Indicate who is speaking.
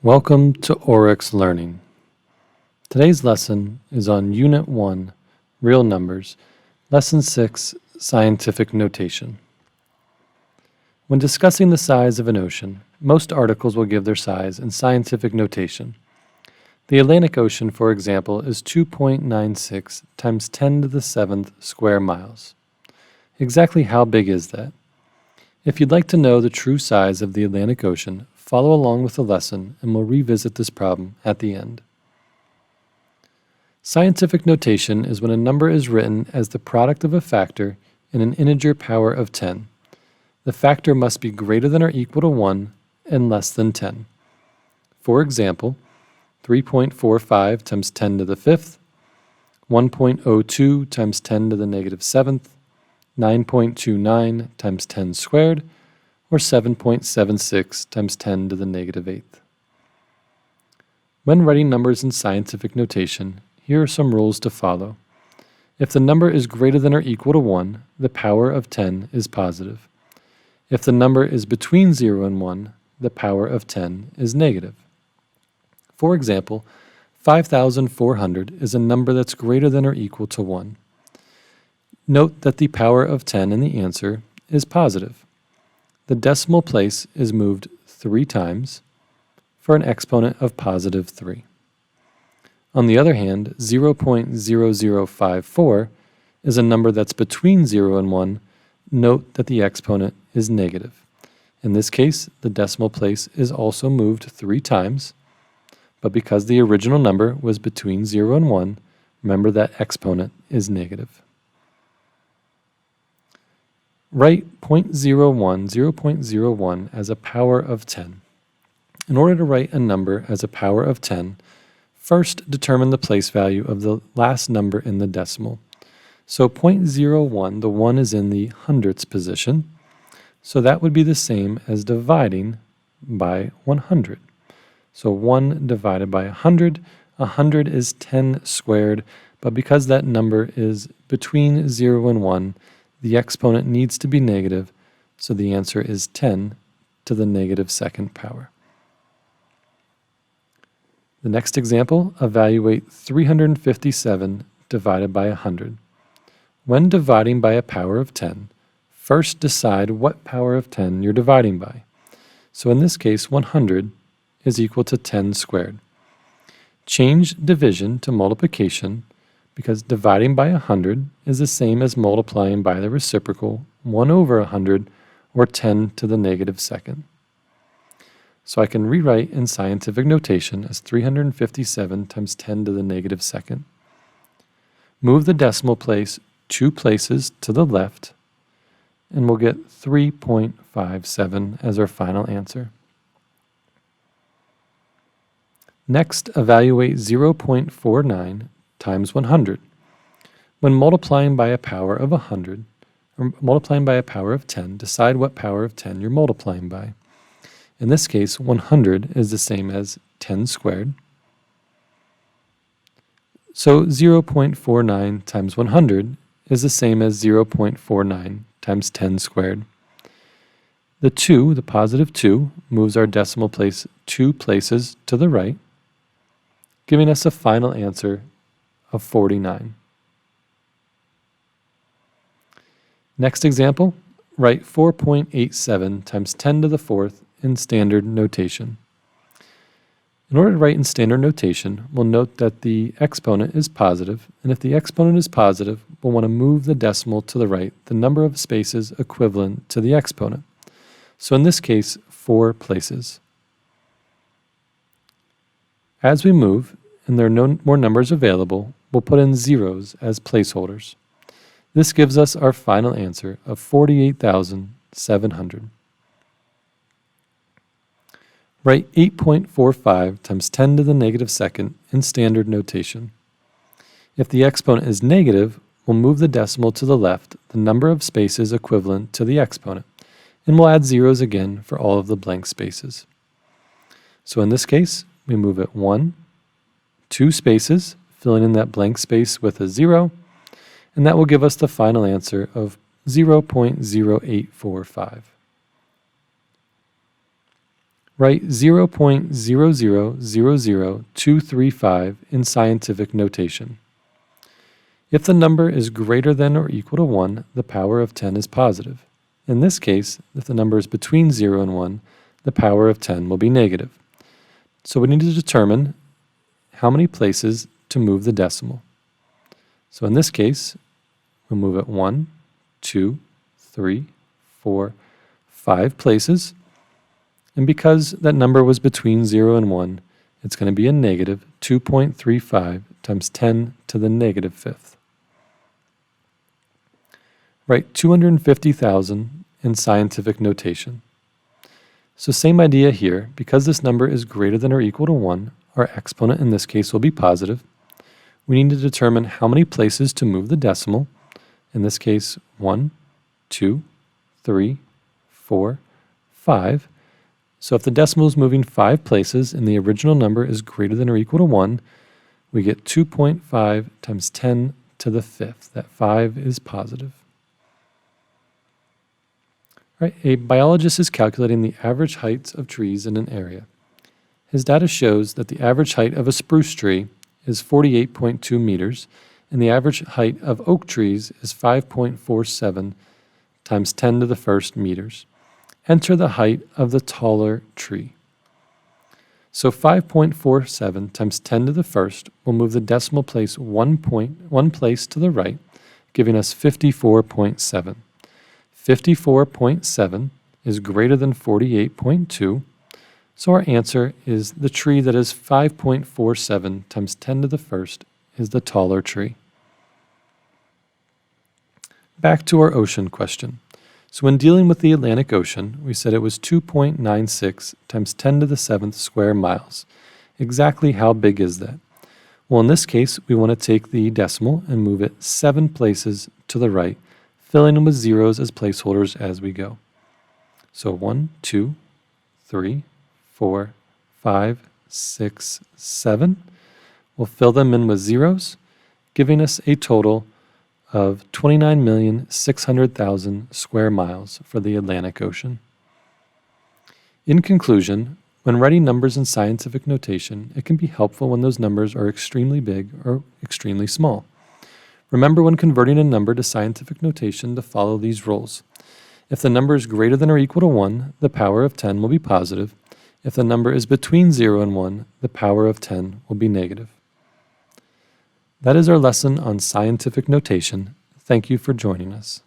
Speaker 1: Welcome to Oryx Learning. Today's lesson is on Unit 1, Real Numbers, Lesson 6, Scientific Notation. When discussing the size of an ocean, most articles will give their size in scientific notation. The Atlantic Ocean, for example, is 2.96 times 10 to the 7th square miles. Exactly how big is that? If you'd like to know the true size of the Atlantic Ocean, follow along with the lesson and we'll revisit this problem at the end. Scientific notation is when a number is written as the product of a factor and an integer power of 10. The factor must be greater than or equal to 1 and less than 10. For example, 3.45 times 10 to the 5th, 1.02 times 10 to the negative 7th, 9.29 times 10 squared, or 7.76 times 10 to the negative 8th. When writing numbers in scientific notation, here are some rules to follow. If the number is greater than or equal to 1, the power of 10 is positive. If the number is between 0 and 1, the power of 10 is negative. For example, 5,400 is a number that's greater than or equal to 1. Note that the power of 10 in the answer is positive. The decimal place is moved 3 times for an exponent of positive 3. On the other hand, 0.0054 is a number that's between 0 and 1. Note that the exponent is negative. In this case, the decimal place is also moved 3 times, but because the original number was between 0 and 1, remember that exponent is negative. Write 0.01 as a power of 10. In order to write a number as a power of 10, first determine the place value of the last number in the decimal. So 0.01, the 1 is in the hundredths position, so that would be the same as dividing by 100. So 1 divided by 100, 100 is 10 squared, but because that number is between 0 and 1, the exponent needs to be negative, so the answer is 10 to the negative second power. The next example, evaluate 357 divided by 100. When dividing by a power of 10, first decide what power of 10 you're dividing by. So in this case, 100 is equal to 10 squared. Change division to multiplication because dividing by 100 is the same as multiplying by the reciprocal 1 over 100 or 10 to the negative second. So I can rewrite in scientific notation as 357 times 10 to the negative second. Move the decimal place 2 places to the left and we'll get 3.57 as our final answer. Next, evaluate 0.49 times 100. When multiplying by a power of 100, or multiplying by a power of 10, decide what power of 10 you're multiplying by. In this case, 100 is the same as 10 squared. So 0.49 times 100 is the same as 0.49 times 10 squared. The 2, the positive 2, moves our decimal place 2 places to the right, giving us a final answer of 49. Next example, write 4.87 times 10 to the 4th in standard notation. In order to write in standard notation, we'll note that the exponent is positive, and if the exponent is positive, we'll want to move the decimal to the right, the number of spaces equivalent to the exponent. So in this case, 4 places. As we move, and there are no more numbers available, we'll put in zeros as placeholders. This gives us our final answer of 48,700. Write 8.45 times 10 to the negative second in standard notation. If the exponent is negative, we'll move the decimal to the left, the number of spaces equivalent to the exponent, and we'll add zeros again for all of the blank spaces. So in this case, we move it 1, 2 spaces, filling in that blank space with a 0, and that will give us the final answer of 0.0845. Write 0.0000235 in scientific notation. If the number is greater than or equal to 1, the power of 10 is positive. In this case, if the number is between 0 and 1, the power of 10 will be negative. So we need to determine how many places to move the decimal. So in this case, we'll move it 1, 2, 3, 4, 5 places. And because that number was between 0 and 1, it's going to be a negative 2.35 times 10 to the negative fifth. Write 250,000 in scientific notation. So same idea here. Because this number is greater than or equal to 1, our exponent in this case will be positive. We need to determine how many places to move the decimal. In this case, 1, 2, 3, 4, 5. So if the decimal is moving 5 places and the original number is greater than or equal to 1, we get 2.5 times 10 to the fifth. That 5 is positive. All right, a biologist is calculating the average heights of trees in an area. His data shows that the average height of a spruce tree is 48.2 meters, and the average height of oak trees is 5.47 times 10 to the first meters. Enter the height of the taller tree. So 5.47 times 10 to the first will move the decimal place one place to the right, giving us 54.7. 54.7 is greater than 48.2, so our answer is the tree that is 5.47 times 10 to the first is the taller tree. Back to our ocean question. So when dealing with the Atlantic Ocean, we said it was 2.96 times 10 to the 7th square miles. Exactly how big is that? Well, in this case, we want to take the decimal and move it 7 places to the right, filling them with zeros as placeholders as we go. So 1, 2, 3, 4, 5, 6, 7. We'll fill them in with zeros, giving us a total of 29,600,000 square miles for the Atlantic Ocean. In conclusion, when writing numbers in scientific notation, it can be helpful when those numbers are extremely big or extremely small. Remember when converting a number to scientific notation to follow these rules. If the number is greater than or equal to 1, the power of 10 will be positive. If the number is between 0 and 1, the power of 10 will be negative. That is our lesson on scientific notation. Thank you for joining us.